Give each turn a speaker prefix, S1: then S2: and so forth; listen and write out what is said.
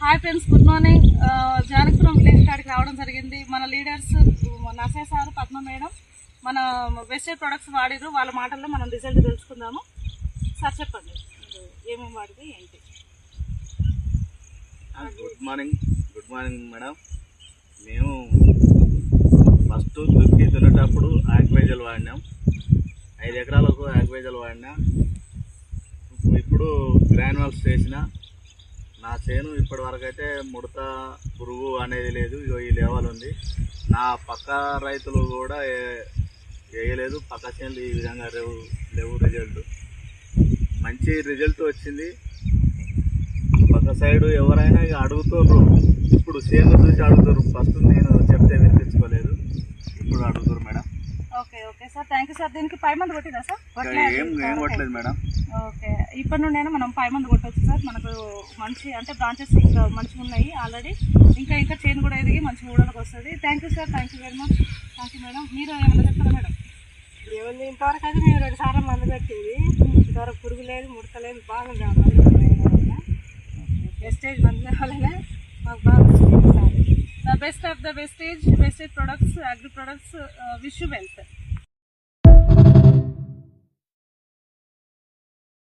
S1: Hi friends, good morning. Janakipuram village కాడికి రావడం జరిగింది. మన లీడర్స్ నసే సార్, పద్మ మేడం మన వెస్టేజ్ ప్రొడక్ట్స్ వాడిరు. వాళ్ళ మాటల్లో మనం రిజల్ట్ తెలుసుకుందాము. సార్ చెప్పండి, ఏమేమి వాడితే ఏంటి?
S2: Good morning madam. మేము ఫస్ట్ దున్నేటప్పుడు ఆక్వేజల్ వాడినాం. 5 ఎకరాలకు ఆక్వేజల్ వాడినా. ఇప్పుడు గ్రాన్యువల్స్ చేసిన నా చేను ఇప్పటి వరకు అయితే ముడత పురుగు అనేది లేదు. ఈ లెవెల్ ఉంది. నా పక్క రైతులు కూడా వేయలేదు. పక్క చేనులు ఈ విధంగా లేవు. రిజల్ట్ మంచి రిజల్ట్ వచ్చింది. పక్క సైడ్ ఎవరైనా అడుగుతారు. ఇప్పుడు చేను చూసి అడుగుతారు. ఫస్ట్ నేను చెప్తే వినిపించుకోలేదు, ఇప్పుడు అడుగుతారు madam.
S1: Okay okay sir, thank you sir. దీనికి 5 మంది కొట్టిదా సార్?
S2: ఏం కొట్టలేదు మేడం.
S1: ఓకే, ఇప్పటి నుండైనా మనం 5 మంది కొట్టవచ్చు సార్. మనకు మంచి అంటే బ్రాంచెస్ ఇంకా మంచిగా ఉన్నాయి ఆల్రెడీ. ఇంకా చైన్ కూడా ఎదిగి మంచి ఊడలకు వస్తుంది. Thank you sir, thank you very much. Thank you madam. మీరు ఏమైనా చెప్తారా మేడం?
S3: ఏముంది, ఇంతవరకు అయితే మేము 2 సార్లు మందు పెట్టింది. ఇంతవరకు పురుగు లేదు, ముడతలేదు, బాగుంది. వెస్టేజ్ మందు వల్లనే మాకు బాగా
S1: the best of the wastage products, agri products. Wish you wealth.